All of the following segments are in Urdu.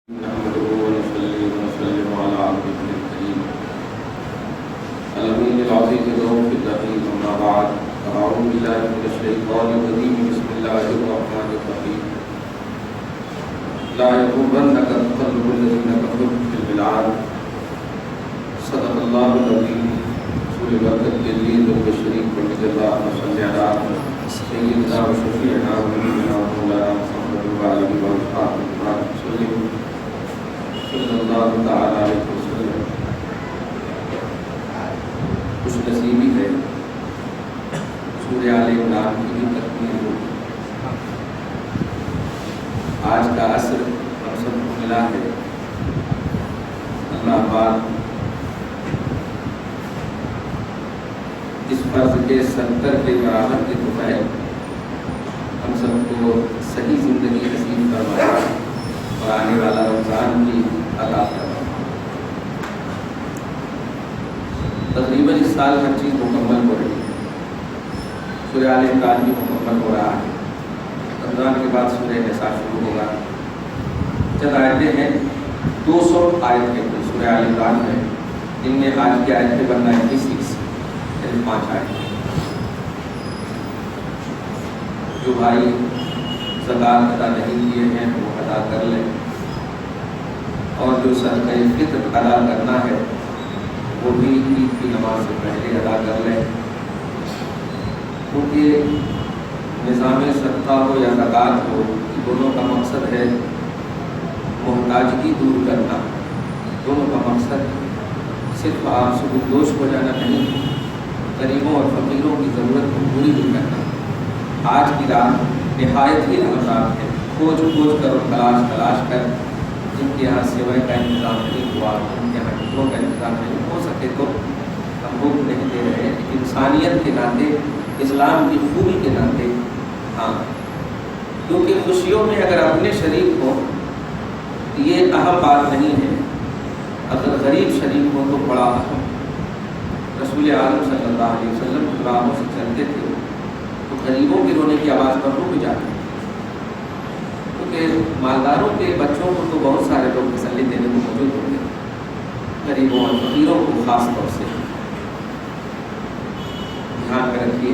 نحمده ونصلي ونسلم على عبده الكريم الأمين العزيز الرؤوف الرحيم أما بعد فأعوذ بالله من الشيطان الرجيم بسم الله الرحمن الرحيم لا يغرنك تقلب الذين كفروا في البلاد صدق الله العظيم رسول بركت الجليل والبشرين ورضي الله صل على سيدنا وشفيعنا ونبينا ومولانا محمد وعلى آله وصحبه وسلم صلی اللہ تعالیٰ علیہ وسلم۔ خوش نصیبی ہے سورہ آل عمران کی بھی تکمیل ہوگی۔ آج کا عصر ہم سب کو ملا ہے، اللہ پاک اس فرض کے 70 کے برابر کے دوپہر ہم سب کو صحیح زندگی نصیب فرمائے اور آنے والا رمضان بھی عطا فرمائے۔ تقریباً اس سال ہر چیز مکمل ہو رہی ہے، سورہ آل عمران بھی مکمل ہو رہا ہے، رمضان کے بعد سورہ نساء شروع ہوگا۔ چند آیتیں ہیں، 200 آیت ہے سورہ آل عمران ہے، جن میں آج کی آیت پہ بننا ہے 26 یعنی 5 آیت۔ جو بھائی زکوٰۃ ادا نہیں کیے ہیں وہ ادا کر لیں، اور جو صدقہ فطر ادا کرنا ہے وہ بھی عید کی نماز سے پہلے ادا کر لیں، کیونکہ نظام صدقہ ہو یا زکوٰۃ ہو، دونوں کا مقصد ہے محتاجگی دور کرنا۔ دونوں کا مقصد صرف آپ سبکدوش ہو جانا نہیں، غریبوں اور فقیروں کی ضرورت کو پوری بھی کرنا۔ آج کی رات نہایت ہی اہم رات ہے، کھوج کر اور تلاش کر جن کے یہاں سیوائے کا انتظام نہیں ہوا، جن کے یہاں ٹکڑوں کا انتظام نہیں ہو سکے تو ہم حکم نہیں دے رہے ہیں، لیکن انسانیت کے ناطے، اسلام کی خوبی کے ناطے ہاں، کیونکہ خوشیوں میں اگر اپنے شریک ہوں یہ اہم بات نہیں ہے، اگر غریب شریک ہو تو بڑا اہم۔ رسول اعظم صلی اللہ علیہ وسلم راہوں سے چلتے تھے تو غریبوں کے رونے کی آواز پر رک جاتے، کیونکہ مالداروں کے بچوں کو تو بہت سارے لوگ تسلی دینے کو موجود ہوتے ہیں، غریبوں اور فقیروں کو خاص طور سے دھیان میں رکھیے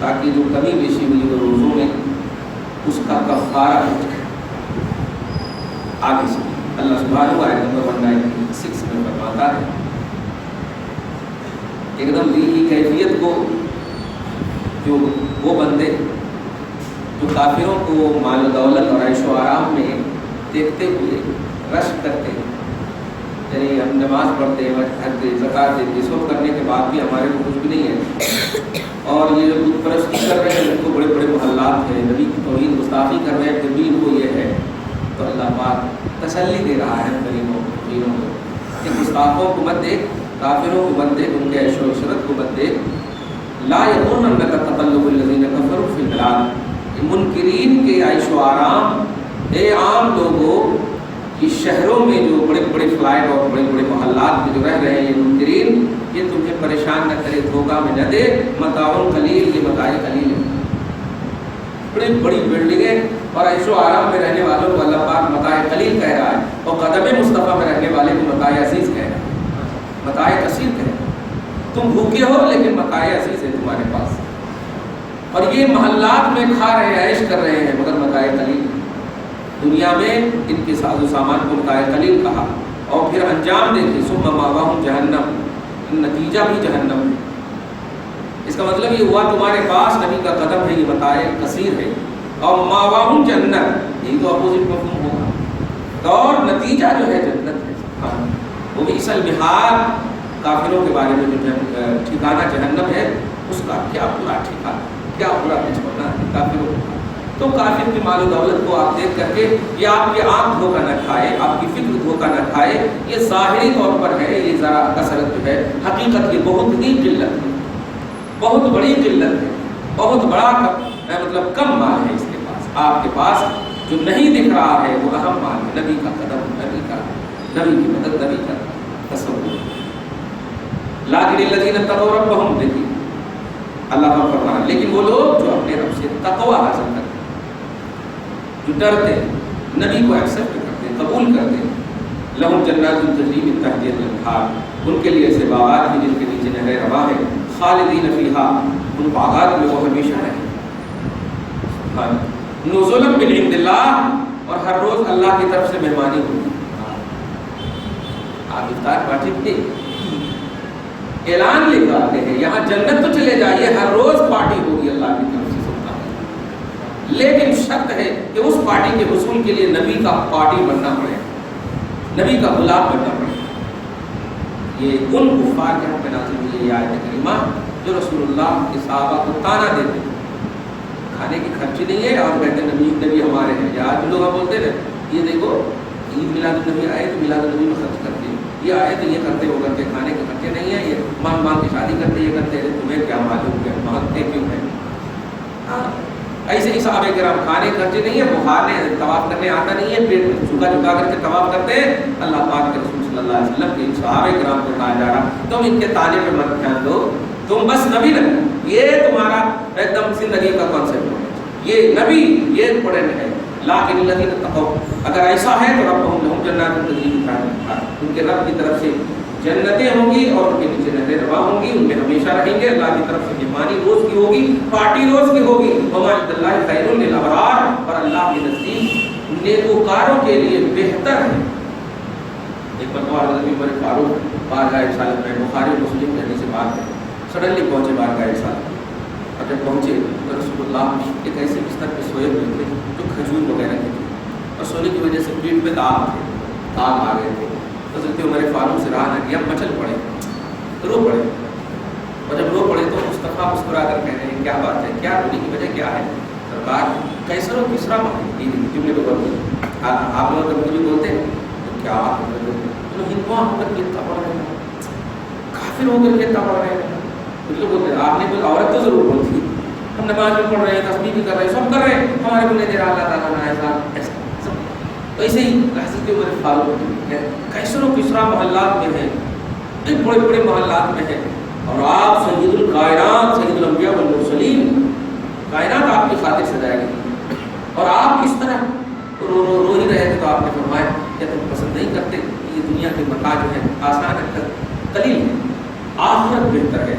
تاکہ جو کمی بیشی ہوئی وہ روزوں میں اس کا کفارہ ہو جائے۔ آگے سے اللہ سبحانہ آیت نمبر 196 میں فرماتا ہے، ایک دم دل کی کیفیت کو جو وہ بندے جو کافروں کو مال و دولت اور عیش و آرام میں دیکھتے ہوئے رشک کرتے ہیں، یعنی ہم نماز پڑھتے ہیں، زکوٰۃ دیتے ہیں، سب کرنے کے بعد بھی ہمارے کو کچھ بھی نہیں ہے، اور یہ جو بت پرستی کر رہے ہیں ان کو بڑے بڑے محلات ہیں، نبی کی توہین گستاخی کر رہے ہیں، پھر بھی ان کو یہ ہے، تو اللہ پاک تسلی دے رہا ہے غریبوں کو، فقیروں کو کہ گستاخوں کو مت دیکھ، کافروں کو مت دیکھ، ان کے عیش و عشرت کو مت دیکھ۔ لا یغرنک تقلب الذین کفروا فی البلاد، منکرین کے عیش و آرام، اے عام لوگوں کی شہروں میں جو بڑے بڑے فلائٹ اور بڑے بڑے محلات میں جو رہ رہے ہیں یہ منکرین، یہ تمہیں پریشان نہ کرے، دھوکہ میں نہ دے، متاع قلیل، یہ متاع قلیل ہے۔ بڑی بڑی بلڈنگیں اور عیش و آرام میں رہنے والوں کو اللہ پاک متاع قلیل کہہ رہا ہے، اور قدم مصطفیٰ میں رہنے والے کو متاع عزیز کہہ رہا ہے، متاع کثیر کہہ رہا ہے۔ تم بھوکے ہو لیکن متاع عزیز ہے تمہارے پاس، اور یہ محلات میں کھا رہے ہیں، عیش کر رہے ہیں، مگر متاع قلیل۔ دنیا میں ان کے ساز و سامان کو متاع قلیل کہا، اور پھر انجام دیکھیں، ثم مأواہم جہنم، نتیجہ بھی جہنم ہے۔ اس کا مطلب یہ ہوا تمہارے پاس نبی کا قدم ہے، یہ متاع کثیر ہے، اور مأواہم جنت، یہی تو اپوزٹ مفہوم ہوگا، اور نتیجہ جو ہے جنت ہے۔ وہ بھی اصل بہار کافروں کے بارے میں جو ٹھکانہ جہنم ہے، اس کا کیا برا ٹھکانہ، کیا برا بچپنا ہے کافروں کا۔ تو کافر کی مال و دولت کو آپ دیکھ کر کے یہ آپ کی آنکھ دھوکہ نہ کھائے، آپ کی فکر دھوکہ نہ کھائے، یہ ظاہری طور پر ہے، یہ ذرا کثرت جو ہے، حقیقت یہ بہت ہی قلت ہے، بہت بڑی قلت ہے، بہت بڑا مطلب کم مال ہے اس کے پاس۔ آپ کے پاس جو نہیں دکھ رہا ہے وہ اہم مال ہے، نبی کا قدم، نبی کی مدد، نبی کا تصور۔ لیکن الذین اتقوا ربہم، دیکھیے اللہ کا فرمان، لیکن وہ لوگ جو اپنے رب سے تقوی حاصل کرتے ہیں، جو ڈرتے ہیں، نبی کو ایکسیپٹ کرتے ہیں، قبول کرتے ہیں. لہم جنات تجری من تحتها الانہار, ان کے لیے ایسے باغات ہیں جن کے نیچے نہریں رواں ہیں. خالدین فیہا, ان باغات میں وہ ہمیشہ رہیں. نزلا من عند اللہ, اور ہر روز اللہ کی طرف سے مہمانی ہوگی. آپ افطار پارٹی کے اعلان لے کر آتے ہیں, یہاں جنت تو چلے جائیے, ہر روز پارٹی ہوگی اللہ کی طرف سے سنتا ہے. لیکن شرط ہے کہ اس پارٹی کے حصول کے لیے نبی کا پارٹی بننا پڑے, نبی کا غلام بننا پڑے. یہ ان کفار کے حق میں نازل ہوئی یہ آیت کریمہ جو رسول اللہ کے صحابہ کو تانا دیتے ہیں, کھانے کی خرچی نہیں ہے اور کہتے ہیں نبی ہمارے ہیں. یا آج لوگ بولتے ہیں یہ دیکھو عید میلاد النبی آئے تو میلاد النبی میں خرچ کرتے ہیں, یہ آئے تو یہ کرتے وہ کرتے, کھانے کے خرچے نہیں ہیں, یہ مانگ مانگ کی شادی کرتے یہ کرتے ہیں. تمہیں کیا معلوم ہے مانگتے کیوں ہیں؟ ایسے ہی صحابہ کرام کھانے خرچے نہیں ہے, بخار نے طواف کرنے آتا نہیں ہے, پیٹ جھکا جھکا کر کے طواف کرتے ہیں. اللہ پاک کے رسول صلی اللہ علیہ وسلم کے صحابہ کرام کو کہا جا رہا تم ان کے تعلیم میں مت دھیان دو, تم بس نبی رہو, یہ تمہارا ایک دم زندگی کا کانسیپٹ ہے, یہ نبی یہ امپورٹنٹ ہے. لیکن الذین اتقوا, اگر ایسا ہے تو ربهم لهم جنات تجری من تحتها الانہار, ان کے رب کی طرف سے جنتیں ہوں گی اور ان کے نیچے نہریں رواں ہوں گی, ان میں ہمیشہ رہیں گے. اللہ کی طرف سے مہمانی روز کی ہوگی, پارٹی روز کی ہوگی. وما عند اللہ خیر للابرار, اور اللہ کے نزدیک نیکوکاروں کے لیے بہتر ہے. ایک مرتبہ حضرت عمر فاروق بارگاہ رسالت میں, بخاری مسلم کے حدیث سے بات ہے, سڈنلی پہنچے بارگاہ رسالت, اور جب پہنچے تو رسول اللہ ایک ایسے بستر پہ سوئے ہوئے تھے جو کھجور وغیرہ کے تھے, اور سونے کی وجہ سے پیٹ پہ داغ تھے, داغ آ گئے تھے. حضرت عمر فاروق سے رہا نہ گیا, مچل پڑے, رو پڑے, اور جب رو پڑے تو مصطفیٰ مسکرا کر کہہ رہے ہیں کیا بات ہے, کیا رونے کی وجہ کیا ہے؟ سرکار کیسر و کسرا جملے کو بولتے, آپ لوگ کبھی کبھی بولتے ہیں تو کیا ہندوؤں ہو کر کے اتنا پڑھ رہے ہیں, کافر ہو کر کے اتنا پڑھ رہے ہیں. مطلب بولتے ہیں آپ نے کوئی عورت تو ضرور بولتی, ہم نماز بھی پڑھ رہے ہیں, تسبیح بھی کر رہے ہیں, سب کر رہے ہیں, ہمارے کو نہیں دے رہا اللہ تعالیٰ نے ایسا. تو ایسے ہی حضرت عمر فاروق کیسر و کسرا محلات میں ہیں, ایک بڑے بڑے محلات میں ہیں, اور آپ سید الکائنات سید الانبیاء والمرسلین, کائنات آپ کی خاطر سجائی گئی, اور آپ کس طرح رو ہی رہے تھے. تو آپ نے فرمایا کیا تم پسند نہیں کرتے یہ دنیا کے متاع جو ہے آسان ہے, قلیل ہے, آخرت بہتر ہے,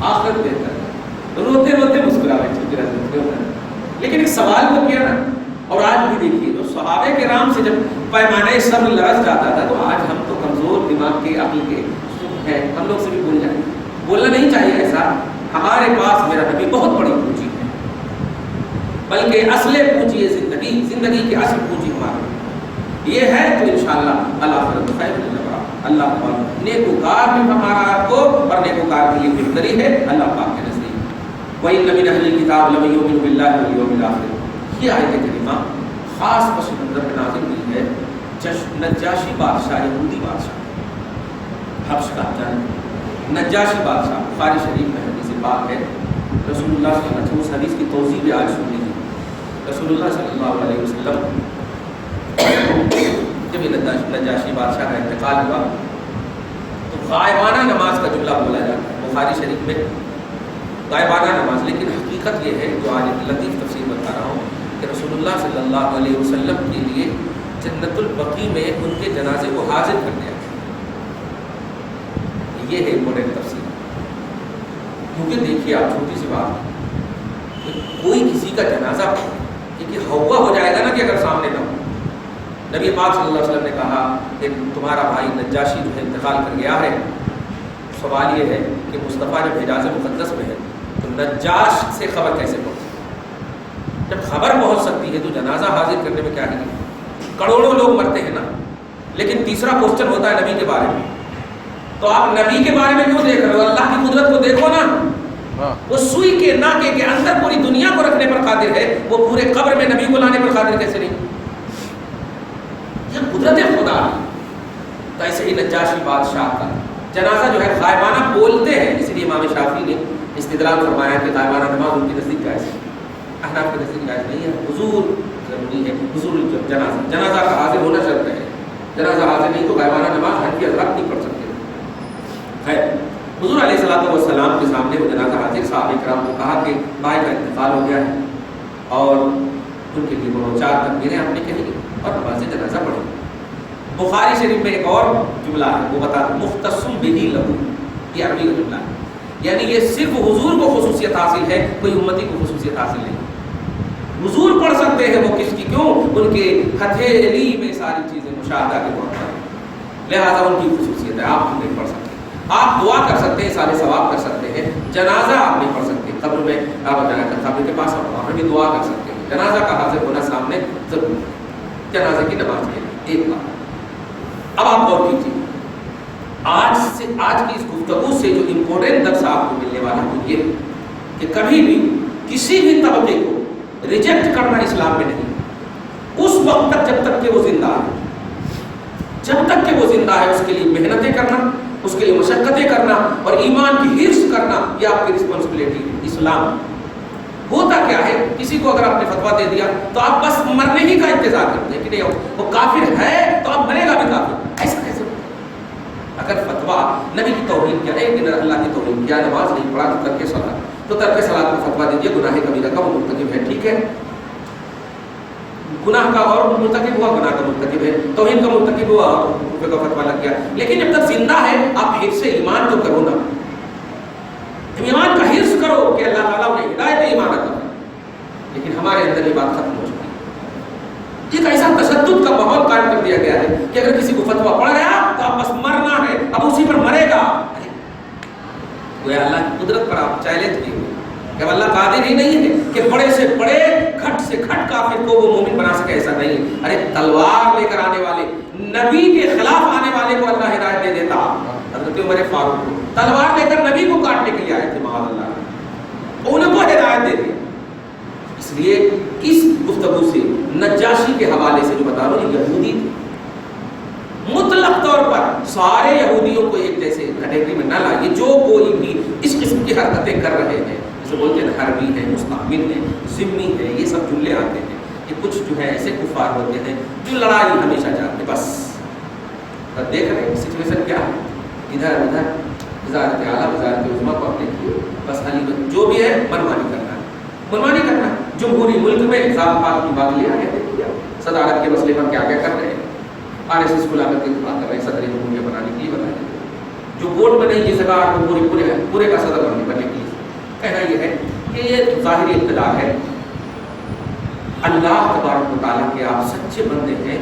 آخرت بہتر ہے. روتے روتے مسکراوے. لیکن ایک سوال تو کیا نا, اور آج بھی دیکھیے تو صحابہ کرام سے جب پیمانہ صبر لرز جاتا تھا, تو آج ہم تو کمزور دماغ کے عقل کے ہیں, ہم لوگ سے بھی بول جائیں. بولنا نہیں چاہیے ایسا, ہمارے پاس میرا نبی بہت بڑی پونجی ہے, بلکہ اصل پونجی ہے زندگی, زندگی کی اصل پونجی ہمارا یہ ہے. تو انشاءاللہ اللہ خیر للابرار, اللہ پاک نیکوکار بھی ہمارا آپ کو, اور نیکوکار کے لیے بہتری ہے اللہ پاک کے نزدیک. وَإِنَّ مِنْ أَهْلِ الْكِتَابِ لَمَن يُؤْمِنُ بِاللَّهِ وَالْيَوْمِ الْآخِرِ. یہ آیت کریمہ خاص پس منظر میں نازل ہوئی ہے نجاشی بادشاہ, یہودی بادشاہ, حبش کا نجاشی بادشاہ. بخاری شریف میں حدیث پاک ہے, رسول اللہ صلی اللہ علیہ وسلم, اس حدیث کی توضیح بھی آج سن لیجیے. رسول اللہ صلی اللہ علیہ وسلم جب یہ نجاشی بادشاہ کا انتقال ہوا تو غائبانہ نماز کا جملہ بولا جاتا ہے بخاری شریف میں, غائبانہ نماز. لیکن حقیقت یہ ہے جو آج لطیف تفسیر بتا رہا ہوں کہ رسول اللہ صلی اللہ علیہ وسلم کے لیے جنت البقیع میں ان کے جنازے کو حاضر کر دیا. یہ ہے امپورٹنٹ تفسیر. کیونکہ دیکھیے آپ چھوٹی سی بات, کوئی کسی کا جنازہ کہ ہوا ہو جائے گا نا کہ اگر سامنے نہ ہو. نبی پاک صلی اللہ علیہ وسلم نے کہا کہ تمہارا بھائی نجاشی جو ہے انتقال کر گیا ہے. سوال یہ ہے کہ مصطفیٰ جب حجاز مقدس میں ہے تو نجاش سے خبر کیسے پہنچ سکتی؟ جب خبر پہنچ سکتی ہے تو جنازہ حاضر کرنے میں کیا ہے؟ کروڑوں لوگ مرتے ہیں نا. لیکن تیسرا کوشچن ہوتا ہے نبی کے بارے میں, تو آپ نبی کے بارے میں کیوں دیکھ رہے ہو؟ اللہ کی قدرت کو دیکھو نا. وہ سوئی کے ناکے کے اندر پوری دنیا کو رکھنے پر قادر ہے, وہ پورے قبر میں نبی کو لانے پر قادر کیسے نہیں؟ یہ قدرت خدا ہے. تو ایسے ہی نجاشی بادشاہ کا جنازہ جو ہے غائبانہ بولتے ہیں, اس لیے امام شافعی نے استدلال فرمایا کہ غائبانہ نماز ان کی نزدیک جائز ہے, احناف کے نزدیک جائز نہیں ہے. حضور ضروری ہے, حضور جنازہ کا حاضر ہونا شرط ہے. جنازہ حاضر نہیں تو غائبانہ نماز حنفی حضرات نہیں پڑھ سکتے. خیر, حضور علیہ الصلوۃ والسلام کے سامنے وہ جنازہ حاضر, صحابہ کرام کو کہا کہ بھائی کا انتقال ہو گیا ہے, اور ان کے لیے وہ 4 تکبیریں آپ نے کہی. اور نماز جنازہ پڑھو. بخاری شریف میں ایک اور جملہ ہے, وہ بتا دو, مختصم بہی لہو, یہ عربی کا جملہ ہے, یعنی یہ صرف حضور کو خصوصیت حاصل ہے, کوئی امتی کو خصوصیت حاصل نہیں. حضور پڑھ سکتے ہیں, وہ کس کی, کیوں, ان کے ہتھیلی میں ساری چیزیں مشاہدہ کے طور پر, لہٰذا ان کی خصوصیت ہے. آپ نہیں پڑھ سکتے, آپ دعا کر سکتے ہیں, سارے ثواب کر سکتے ہیں, جنازہ آپ نہیں پڑھ سکتے. قبر میں آپ قبر کے پاس وہاں پہ بھی دعا کر سکتے ہیں, جنازہ کا حاضر ہونا سامنے ضرور, جنازے کی نماز کے لیے ایک بات. اب آپ غور کیجیے, آج کی اس گفتگو سے جو امپورٹنٹ درس آپ کو ملنے والا ہے وہ یہ کہ کبھی بھی کسی بھی طبقے کو ریجیکٹ کرنا اسلام میں نہیں, اس وقت تک جب تک کہ وہ زندہ ہے, جب تک کہ وہ زندہ ہے اس کے لیے محنتیں کرنا, اس کے لیے مشقتیں کرنا اور ایمان کی حفظ کرنا, یہ آپ کی رسپانسبلٹی ہے. اسلام ہوتا کیا ہے, کسی کو اگر آپ نے فتویٰ دے دیا تو آپ بس مرنے ہی کا انتظار کرتے ہیں کہ نہیں وہ کافر ہے تو اب مرے گا بھی کافر, ایسا کیسے؟ اگر فتویٰ نبی کی توہین کیا, ایک دن اللہ کی توہین کیا, نماز نہیں پڑھا تو ترک صلاۃ, تو ترک صلاۃ کو فتویٰ دے دیا گناہ کبیرہ کا, وہ مرتکب ہے, ٹھیک ہے, گناہ کا اور مرتکب ہوا, گناہ کا مرتکب ہے, توہین کا مرتکب ہوا, کفر کا فتویٰ لگ گیا. لیکن جب تک زندہ ہے آپ حفظ ایمان تو کرو نا, ایمان کا حفظ کرو کہ اللہ تعالیٰ انہیں ہدایت ایمان عطا کرے. لیکن ہمارے اندر یہ بات ختم ہو چکی ہے, ایک ایسا تشدد کا ماحول قائم کر دیا گیا ہے کہ اگر کسی کو فتویٰ پڑ گیا تو اب بس مرنا ہے, اب اسی پر مرے گا. اللہ کی قدرت پر آپ چیلنج کیے کہ اللہ قادر ہی نہیں ہے کہ بڑے سے بڑے گھٹ سے گھٹ کافر کو وہ مومن بنا سکے, ایسا نہیں ہے. ارے تلوار لے کر آنے والے, نبی کے خلاف آنے والے کو اللہ ہدایت دے دیتا. حضرت عمر فاروق کو تلوار لے کر نبی کو کاٹنے کے لیے آئے تھے, معاذ اللہ, ان کو ہدایت دے دی. اس لیے اس گفتگو سے نجاشی کے حوالے سے جو بتا رہا ہوں, یہودی مطلق طور پر سارے یہودیوں کو ایک جیسے کیٹیگری میں نہ لائیے. جو کوئی بھی اس قسم کی حرکتیں کر رہے ہیں, جسے بولتے ہیں حربی ہے, مستعمر ہے, ذمی ہے, یہ سب جملے آتے ہیں. یہ کچھ جو ہے ایسے کفار ہوتے ہیں جو لڑائی ہمیشہ چاہتے ہیں. بس دیکھ رہے ہیں سچویشن کیا ہے, ادھر ادھر وزارت اعلیٰ وزارت عظمیٰ کو اپنے کی بس علی جو بھی ہے منمانی کرنا ہے, منمانی کرنا ہے. جمہوری ملک میں نظام پاک کی بات لے آئے ہیں, صدارت کے مسئلے پر کیا کیا کر رہے ہیں, آر ایس ایس کو لا کر کے بات کر رہے ہیں صدر جمہوریہ بنانے کے لیے. بتائیں جو ووٹ میں نہیں یہ سرکار پورے کا صدر بننے کے لیے. کہنا یہ ہے کہ یہ ظاہری اقتدار ہے. اللہ تبارک و تعالیٰ کے آپ سچے بندے ہیں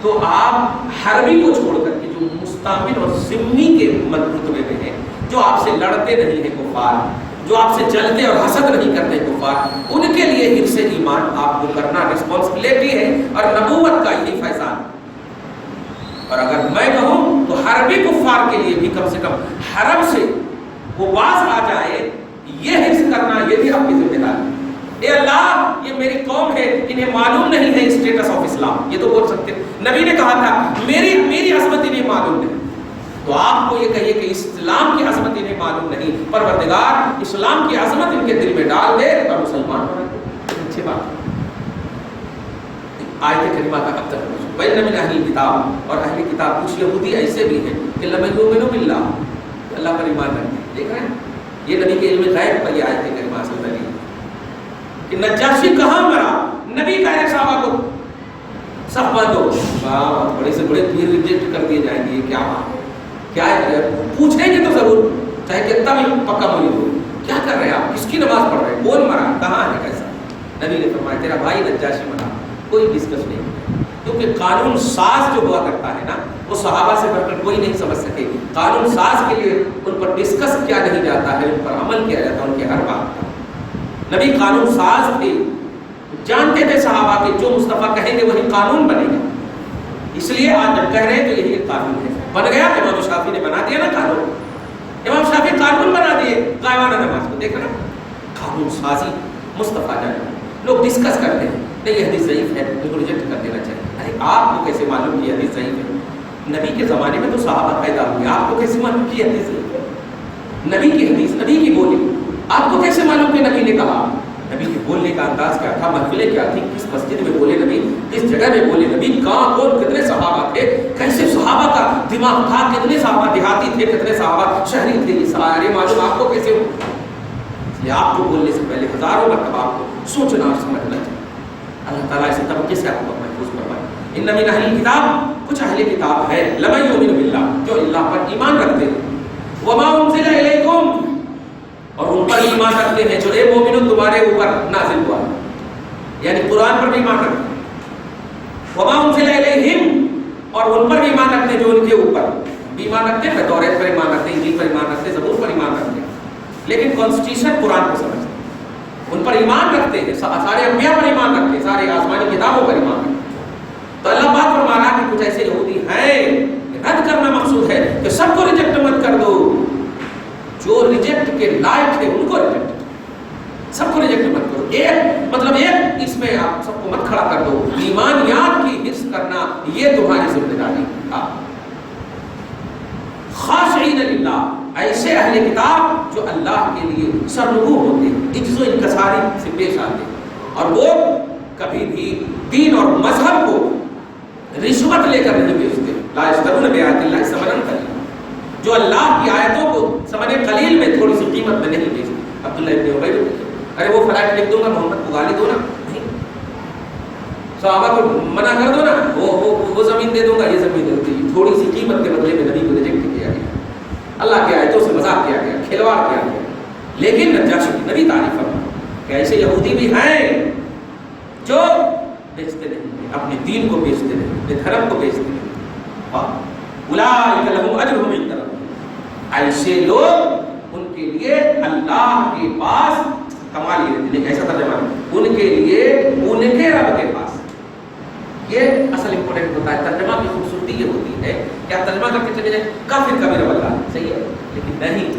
تو آپ حربی کو چھوڑ کر کے جو مستعمر اور ذمی کے رتبے میں ہیں, جو آپ سے لڑتے نہیں ہیں کفار, جو آپ سے جلتے اور حسد نہیں کرتے کفار, ان کے لیے حفظ ایمان آپ کو کرنا رسپانسبلٹی ہے اور نبوت کا یہی فیضان. اور اگر میں کہوں تو حربی کفار کے لیے بھی کم سے کم حرم سے وہ باز آ جائے, یہ حفظ کرنا یہ بھی آپ کی ذمہ داری ہے. اے اللہ یہ میری قوم ہے, انہیں معلوم نہیں ہے اسٹیٹس آف اسلام, یہ تو بول سکتے. نبی نے کہا تھا میری عظمت انہیں معلوم نہیں, تو آپ کو یہ کہیے کہ اسلام کی عظمت انہیں معلوم نہیں, پروردگار اسلام کی عظمت ان کے دل میں ڈال دے اور مسلمان بنا دے. اچھی بات. آیت کریمہ کا اب تک وَإِنَّ مِنْ أَهْلِ الْكِتَابِ, اور اہل کتاب کچھ یہودی ایسے بھی ہیں کہ لَمَن يُؤْمِنُ بِاللَّهِ, اللہ پر ایمان رکھتے ہیں. دیکھ رہے ہیں یہ نبی کے علم غیب پر یہ آیت کریمہ اصل دلیل کہ نجاشی کہاں مرا, نبی کہہ رہے صحابہ کو سب بند ہو, بڑے سے بڑے پیر ریجیکٹ کر دیے جائیں گے. یہ کیا بات ہے, کیا ہے, پوچھیں گے تو ضرور, چاہے کتنا بھی پکا مولی ہو, کیا کر رہے ہیں آپ, کس کی نماز پڑھ رہے ہیں, کون مرا, کہاں ہے, کیسا. نبی نے فرمایا تیرا بھائی نجاشی مرا. کوئی ڈسکس نہیں, کیونکہ قانون ساز جو ہوا کرتا ہے نا وہ صحابہ سے بڑھ کر کوئی نہیں سمجھ سکے. قانون ساز کے لیے ان پر ڈسکس کیا نہیں جاتا ہے, ان پر عمل کیا جاتا ہے, ان کے ہر بات پر. نبی قانون ساز تھے, جانتے تھے صحابہ کے جو مصطفیٰ کہیں گے وہی قانون بنے گا. اس لیے آج جب کہہ رہے ہیں تو یہی قانون ہے, بن گیا. امام شافعی نے بنا دیا نا قانون, امام شافعی قانون بنا دیے قائمانہ نماز کو. دیکھ رہے قانون سازی مصطفیٰ جانے. لوگ ڈسکس کرتے ہیں نہیں یہ حدیث ضعیف ہے, اس کو ریجیکٹ کر دینا چاہیے. ارے آپ کو کیسے معلوم کہ حدیث ضعیف ہے, نبی کے زمانے میں تو صحابہ پیدا ہوئے, آپ کو کیسے معلوم کہ حدیث ضعیف ہے؟ نبی کی حدیث, نبی کی بولی, آپ کو کیسے معلوم کہ نبی نے کہا؟ نبی کے بولنے کا انداز کیا تھا, محفلیں کیا تھی, کس مسجد میں بولے نبی, کس جگہ میں بولے نبی, کہاں کون, کتنے صحابہ تھے, کیسے صحابہ کا دماغ تھا, کتنے صحابہ دیہاتی تھے, کتنے صحابہ شہری تھے, یہ سارے معلوم آپ کو کیسے ہو؟ اس لیے آپ کو بولنے سے پہلے ہزاروں مرتبہ آپ کو سوچنا اور سمجھنا چاہیے. اللہ تعالیٰ اسی طریقے سے آپ کو محفوظ فرمائے. ان من اہل کتاب، کچھ اہل کتاب ہے، لمن یؤمن باللہ، جو اللہ پر ایمان رکھتے ہیں، وما انزل الیکم، اور ان پر ایمان رکھتے ہیں جو اے مومنو تمہارے اوپر نازل ہوا، یعنی قرآن پر بھی ایمان رکھتے ہیں، وما انزل الیہم، اور ان پر بھی ایمان رکھتے ہیں جو ان کے اوپر بھی ایمان رکھتے ہیں، توریت پر ایمان رکھتے ہیں، انجیل پر ایمان رکھتے ہیں، زبور پر ایمان رکھتے ہیں، لیکن کانسٹیٹیوشن قرآن کو سمجھتے ہیں، ان پر ایمان رکھتے ہیں، سارے انبیاء پر ایمان رکھتے ہیں، سارے آسمانی کتابوں پر ایمان رکھتے ہیں۔ تو اللہ پاک فرما رہا کہ کچھ ایسے یہودی ہیں، رد کرنا مقصود ہے کہ سب کو ریجیکٹ مت کر دو، جو ریجیکٹ کے لائق ہے ان کو ریجیکٹ، سب کو ریجیکٹ مت کرو، ایک مطلب ایک اس میں آپ سب کو مت کھڑا کر دو، ایمانیات کی حفظ کرنا یہ تمہاری ذمہ داری ہے۔ خاشعین للہ، ایسے اہل کتاب جو اللہ کے لیے سرنگو ہوتے ہیں، عجز و انکساری سے پیش آتے ہیں، اور وہ کبھی بھی دین اور مذہب کو رشوت لے کر نہیں بیچتے، لا یشترون بآیات اللہ ثمنا قلیلا، جو اللہ کی آیتوں کو ثمن قلیل میں تھوڑی سی قیمت میں نہیں بیچتے۔ عبداللہ ابن ابی، ارے وہ فلائٹ لکھ دوں گا، محمد کو گالی دو نا، نہیں، صحابہ کو منع کر دو نا، وہ زمین دے دوں گا، یہ زمین دے دوں گا، تھوڑی سی قیمت کے بدلے میں نبی کو ریجیکٹ کیا گیا، اللہ کی آیتوں سے مذاق کیا گیا، کھلواڑ کیا گیا۔ لیکن نجاشی کی نبی تعریف فرمایا کہ ایسے یہودی بھی ہیں جو بیچتے نہیں، اپنے دین کو بیچتے نہیں، اپنے دھرم کو بیچتے نہیں۔ اولئک لہم اجرہم عند ربہم، ایسے لوگ ان کے لیے اللہ کے پاس، کمال یہ ایسا ترجمہ ہے، ان کے لیے ان کے رب کے پاس، یہ اصل امپورٹنٹ ہوتا ہے۔ ترجمہ کی خوبصورتی یہ ہوتی ہے کہ آپ ترجمہ کر کے چلے جائیں کافر کا بھی رب اللہ ہے، صحیح ہے، لیکن نہیں،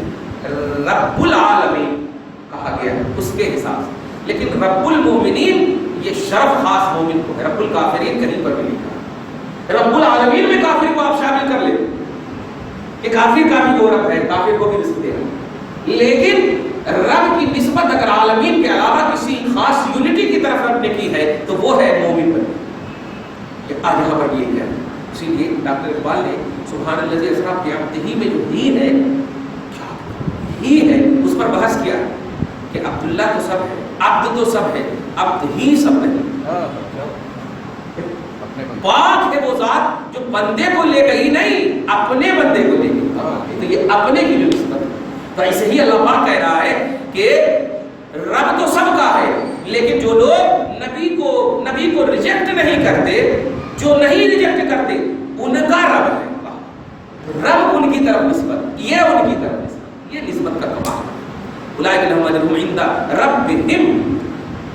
رب العالمین کہا گیا ہے اس کے حساب سے، لیکن رب المومنین یہ شرف خاص مومن کو ہے، رب الکافرین کہیں پر بھی نہیں کہا، رب العالمین میں کافر کو آپ شامل کر لیں کہ کافر کا بھی وہ رب ہے، کافر کو بھی رزق دے رہا ہے، لیکن رب کی نسبت اگر عالمین کے علاوہ کسی خاص یونٹی کی طرف رب نے کی ہے تو وہ ہے مومن پر، آج یہاں پر یہ کیا ہے، اسی لیے ڈاکٹر اقبال نے سبحان الذی اسریٰ بعبدہ میں جو ہی ہے، ہی ہے، اس پر بحث کیا کہ عبداللہ تو سب ہے، عبد تو سب ہے، عبد ہی سب نہیں۔ پاک ہے وہ ذات جو بندے کو لے گئی نہیں، اپنے بندے کو لے گئی، تو یہ اپنے کی جو نسبت ہے، تو ایسے ہی اللہ پاک کہہ رہا ہے کہ رب تو سب کا ہے، لیکن جو لوگ نبی کو ریجیکٹ نہیں کرتے، جو نہیں ریجیکٹ کرتے، ان کا رب ہے، رب ان کی طرف نسبت، یہ ان کی طرف نسبت، یہ نسبت کا کمال ہے۔ اولئک لہم اجرہم عند ربہم،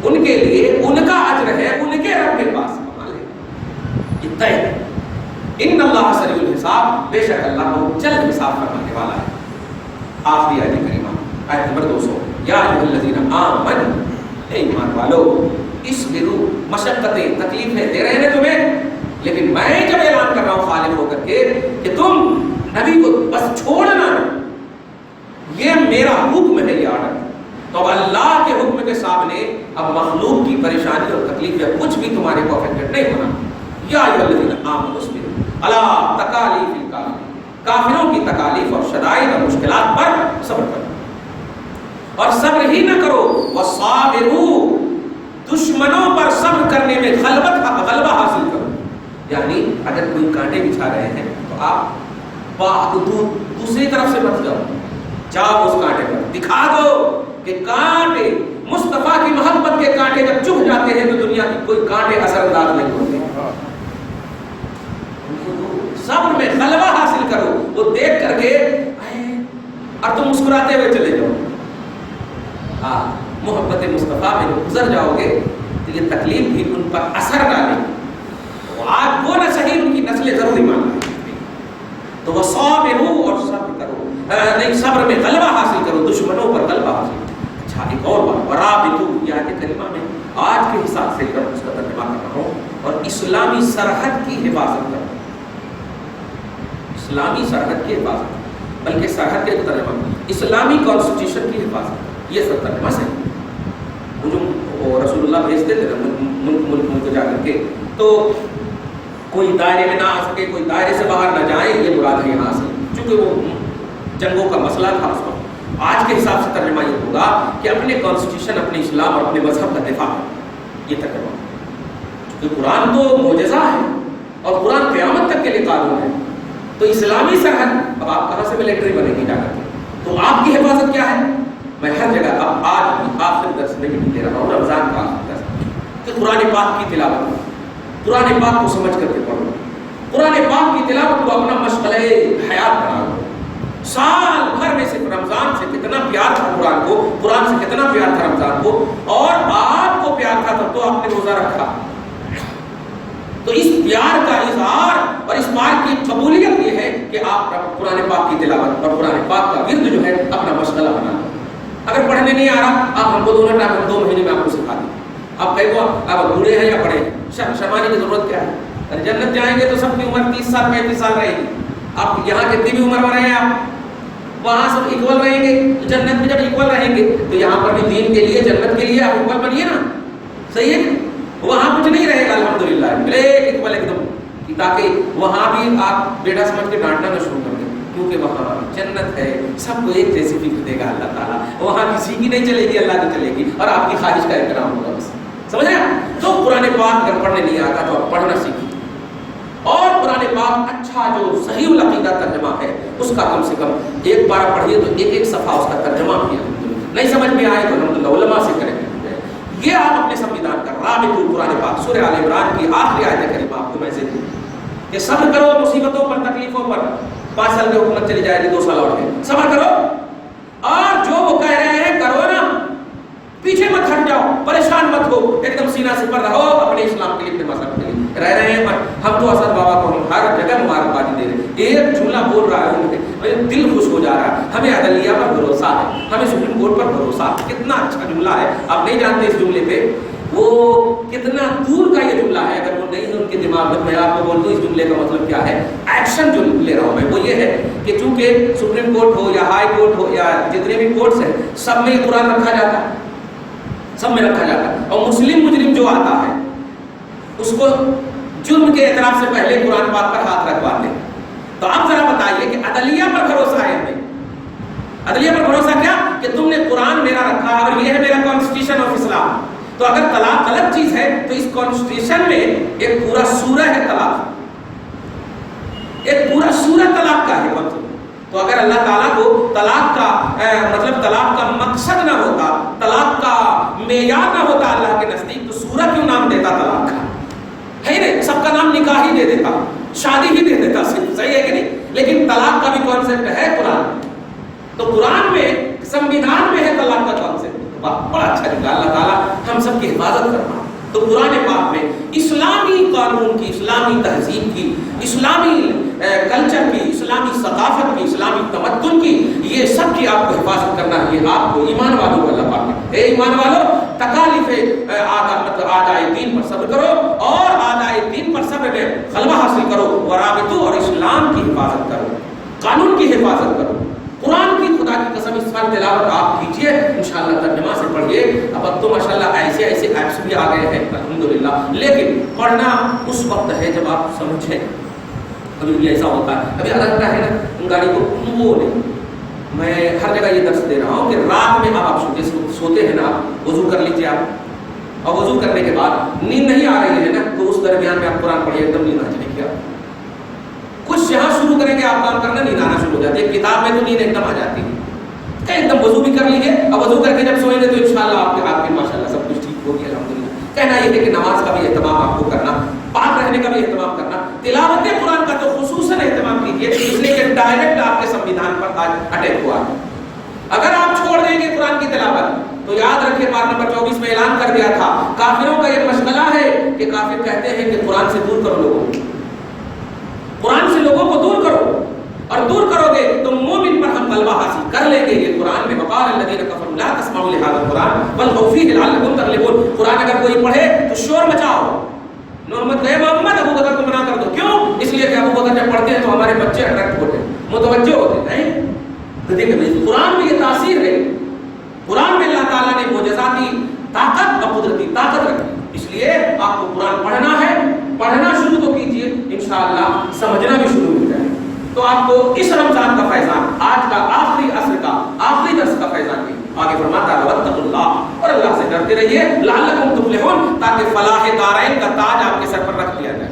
ان کے لیے ان کا اجر ہے ان کے رب کے پاس، کمال ہے، اتنا ہی ہے۔ ان اللہ سریع الحساب، بے شک اللہ بہت جلد حساب کرنے والا ہے۔ آخری آیت کریمہ، آیت نمبر 200، یا ایھا الذین آمنوا، اے ایمان والو، اصبروا، مشقتیں تکلیفیں دے رہے ہیں تمہیں، لیکن میں جب اعلان کر رہا ہوں خالق ہو کر کے کہ تم نبی کو بس چھوڑنا، یہ میرا حکم ہے، یہ آرڈر، تو اب اللہ کے حکم کے سامنے اب مخلوق کی پریشانی اور تکلیف یا کچھ بھی تمہارے کو افیکٹڈ نہیں ہونا۔ یا ایھا الذین آمنوا اصبروا علی تکالیف الکافرین، کافروں کی تکالیف اور شدائد اور مشکلات پر صبر کرو، اور صبر ہی نہ کرو، وصابروا، دشمنوں پر صبر کرنے میں غلبہ حاصل کرو، یعنی اگر کوئی کانٹے بچھا رہے ہیں تو آپ دوسری طرف سے مت جاؤ اس کانٹے پر، دکھا دو کہ کانٹے، مصطفیٰ کی محبت کے کانٹے جب چبھ جاتے ہیں تو دنیا کی کوئی کانٹے اثر انداز نہیں ہوتے، صبر میں غلبہ حاصل کرو، وہ دیکھ کر کے اور تم مسکراتے ہوئے چلے جاؤ، محبت مصطفیٰ میں گزر جاؤ گے تو یہ تکلیف بھی ان پر اثر ڈالے، آج وہ نہ صحیح ان کی نسلیں ضرور ایمان لائیں، تو وہ صابروا، اور صبر کرو، نہیں صبر میں غلبہ حاصل کرو، دشمنوں پر غلبہ حاصل کرو۔ اچھا ایک اور بات، ورابطوا، یہ آیت کریمہ میں آج کے حساب سے اس کا ترجمہ کر رہا ہوں، اور اسلامی سرحد کی حفاظت کرو، اسلامی سرحد کی حفاظت، بلکہ سرحد کے ترجمہ اسلامی کانسٹیٹیوشن کی حفاظت، یہ سب ترجمہ سے جو رسول اللہ بھیجتے تھے ملک جا کر کے، تو کوئی دائرے میں نہ آ سکے، کوئی دائرے سے باہر نہ جائے، یہ مراد ہے یہاں سے، چونکہ وہ جنگوں کا مسئلہ تھا اس وقت۔ آج کے حساب سے ترجمہ یہ ہوگا کہ اپنے کانسٹیٹیوشن، اپنے اسلام اور اپنے مذہب کا دفاع، یہ ترجمہ، کیونکہ قرآن تو معجزہ ہے، اور قرآن قیامت تک کے لیے قانون ہے. تو اسلامی سرحد اب آپ کہاں سے ملٹری بنے گی جا کر کے؟ تو آپ کی حفاظت کیا ہے؟ میں ہر جگہ اب آج بھی آخر درس میں بھی دے رہا ہوں، رمضان کا آخر درس، کہ قرآن پاک کی تلاوت کرو، قرآن پاک کو سمجھ کر کے پڑھو، قرآن پاک کی تلاوت کو اپنا مشغلہ حیات بنا لو. سال بھر میں صرف رمضان سے کتنا پیار تھا قرآن کو، قرآن سے کتنا پیار تھا رمضان کو، اور آپ کو پیار تھا تب تو آپ نے روزہ رکھا. تو اس پیار کا اظہار اور اس بات کی قبولیت یہ ہے کہ آپ قرآن پاک کی تلاوت اور قرآن پاک کا ورد جو ہے اپنا مشغلہ بنا لو. اگر پڑھنے نہیں آ رہا، آپ ہم کو دونوں ٹائم 2 مہینے میں آپ کو سکھا دیں. آپ کہیں گو آپ بوڑھے ہیں یا بڑے ہیں، شرمانے کی ضرورت کیا ہے؟ جنت جائیں گے تو سب کی عمر 30 سال 35 سال رہے گی. آپ یہاں کتنی بھی عمر میں رہے ہیں، آپ وہاں سب ایکول رہیں گے. جنت میں جب ایکول رہیں گے تو یہاں پر بھی دین کے لیے، جنت کے لیے آپ ایکول بنیے نا. صحیح ہے؟ وہاں کچھ نہیں رہے گا الحمدللہ، ایکول ایک دم، تاکہ وہاں بھی آپ بیٹا سمجھ کے ڈانٹنا نہ شروع کر دیں، کیونکہ وہاں جنت ہے، سب کو ایک جیسی فکر دے گا اللہ تعالیٰ. وہاں کسی کی نہیں چلے گی، اللہ کی چلے گی، اور آپ کی خواہش کا احترام ہوگا بس. سمجھے؟ تو قرآن پاک اگر پڑھنے نہیں آتا تو آپ پڑھنا سیکھیں، اور قرآن پاک اچھا جو صحیح العقیدہ ترجمہ ہے اس کا کم سے کم ایک بار پڑھیے تو ایک ایک صفحہ اس کا ترجمہ کیا. نہیں سمجھ میں آئے تو الحمدللہ علماء سے کریں. یہ آپ اپنے سنویدھان کا رابط قرآن پاک سورہ آل عمران کی آخری آیت کریمہ آپ کو میں سے دوں کہ صبر کرو مصیبتوں پر، تکلیفوں پر. 5 سال کی حکومت چلی جائے گی، 2 سال اور ہے، صبر کرو، اور جو وہ کہہ رہے ہیں کرو نا، پیچھے مت ہٹ جاؤ، پریشان مت ہو، ایک دم سینہ سے پر رہو اپنے اسلام کے لیے، اپنے مذہب کے لیے رہ رہے ہیں. ہم تو اسد بابا کو ہم ہر جگہ مبارکبادی دے رہے ہیں. ایک جملہ بول رہا ہے، دل خوش ہو جا رہا ہے. ہمیں عدلیہ پر بھروسہ ہے، ہمیں سپریم کورٹ پر بھروسہ ہے. کتنا اچھا جملہ ہے، آپ نہیں جانتے اس جملے پہ وہ کتنا دور کا یہ جملہ ہے. اگر وہ نہیں ہے ان کے دماغ میں، میں آپ کو بول دوں اس جملے کا مطلب کیا ہے. ایکشن جو لے رہا ہوں میں وہ یہ ہے کہ چونکہ سپریم کورٹ ہو یا ہائی کورٹ ہو یا جتنے بھی کورٹس ہیں، سب میں یہ قرآن رکھا جاتا ہے، سب میں رکھا جاتا ہے. اور مسلم مجرم جو آتا ہے اس کو جرم کے اعتراف سے پہلے قرآن پاک پر ہاتھ رکھواتے ہیں. تو آپ ذرا بتائیے کہ عدلیہ پر بھروسہ ہے ہمیں. عدلیہ پر بھروسہ کیا کہ تم نے قرآن میرا رکھا اور یہ ہے میرا کانسٹیٹیوشن آف اسلام. تو اگر طلاق غلط چیز ہے تو اس کانسٹیٹیوشن میں ایک پورا سورہ ہے طلاق، ایک پورا سورہ طلاق کا ہے مطلب. تو اگر اللہ تعالیٰ کو طلاق کا مطلب طلاق کا مقصد نہ ہوتا، طلاق کا معیار نہ ہوتا اللہ کے نزدیک، تو سورہ کیوں نام دیتا طلاق کا؟ ہے نہیں، سب کا نام نکاح ہی دے دیتا، شادی ہی دے دیتا صرف. صحیح ہے کہ نہیں؟ لیکن طلاق کا بھی کانسیپٹ ہے قرآن. تو قرآن میں سنویدھان میں ہے طلاق کا کانسیپٹ. بڑا اچھا لگا. اللہ تعالیٰ ہم سب کی حفاظت کرنا. تو قرآن پاک میں اسلامی قانون کی، اسلامی تہذیب کی، اسلامی کلچر کی، اسلامی ثقافت کی، اسلامی تمدن کی، یہ سب کی آپ کو حفاظت کرنا ہے. یہ آپ کو ایمان والوں کو اللہ پاک نے، اے ایمان والوں تکالیف آدائے دین پر صبر کرو، اور آدائے دین پر صبر میں غلبہ حاصل کرو، ورابطو اور اسلام کی حفاظت کرو، قانون کی حفاظت کرو. قرآن کی خدا کی قسم اس سال تلاوت آپ کیجئے، انشاءاللہ ترجمہ سے پڑھیے. اب تو ماشاءاللہ ایسے ایپس بھی آ گئے ہیں الحمدللہ، لیکن پڑھنا اس وقت ہے جب آپ سمجھیں. ابھی بھی ایسا ہوتا ہے، ابھی لگتا ہے نا گاڑی کو وہ نہیں. میں ہر جگہ یہ درس دے رہا ہوں کہ رات میں اب آپ سوتے ہیں نا، آپ وضو کر لیجیے آپ، اور وضو کرنے کے بعد نیند نہیں آ رہی ہے نا، تو اس درمیان میں آپ قرآن پڑھیے، ایک دم نیند آ جائے گی. کچھ یہاں شروع کریں گے آپ کام کرنا، نیند آنا شروع ہو جاتی ہے. کتاب میں تو نیند ایک دم آ جاتی ہے. ایک دم وضو بھی کر لیجیے، اب وضو کر کے جب سوئیں گے تو انشاءاللہ آپ کے ماشاءاللہ سب کچھ ٹھیک ہوگی الحمدللہ. کہنا یہ ہے کہ نماز کا بھی اہتمام آپ کو کرنا، پاک رہنے کا بھی اہتمام کرنا، تلاوت قرآن کا تو خصوصاً اہتمام کیجیے، اس لیے کہ ڈائریکٹ آپ کے سنویدھان پر آج اٹیک ہوا. اگر آپ چھوڑ دیں گے قرآن کی تلاوت تو یاد رکھیں پارہ نمبر 24 میں اعلان کر دیا تھا، کافروں کا یہ مشغلہ ہے کہ کافر کہتے ہیں کہ قرآن سے دور کرو لوگوں کو، قرآن سے لوگوں کو دور کرو، اور دور کرو گے تو مومن پر ہم غلبہ حاصل کر لیں گے. یہ قرآن میں وقال الذین کفروا لا تسمعوا لهذا القرآن والغوا فیہ لعلکم تغلبون. قرآن اگر کوئی پڑھے تو شور مچاؤ، محمد کہے محمد ابو بکر کو منع کر دو. کیوں؟ اس لیے کہ ابو بکر جب پڑھتے ہیں تو ہمارے بچے اٹریکٹ ہوتے ہیں، متوجہ ہوتے ہیں. تو دیکھیں قرآن میں یہ تاثیر ہے، قرآن میں اللہ تعالیٰ نے معجزاتی طاقت اور قدرتی طاقت رکھی. اس لیے آپ کو قرآن پڑھنا ہے، پڑھنا شروع تو کیجئے، انشاءاللہ سمجھنا بھی شروع ہو جائے. تو آپ کو اس رمضان کا فیضان، آج کا آخری عصر کا آخری درس کا فیضان بھی آگے فرماتا ہے واتقوا اللہ، اور اللہ سے ڈرتے رہیے، لعلکم تفلحون، تاکہ فلاح دارین کا تاج آپ کے سر پر رکھ دیا جائے.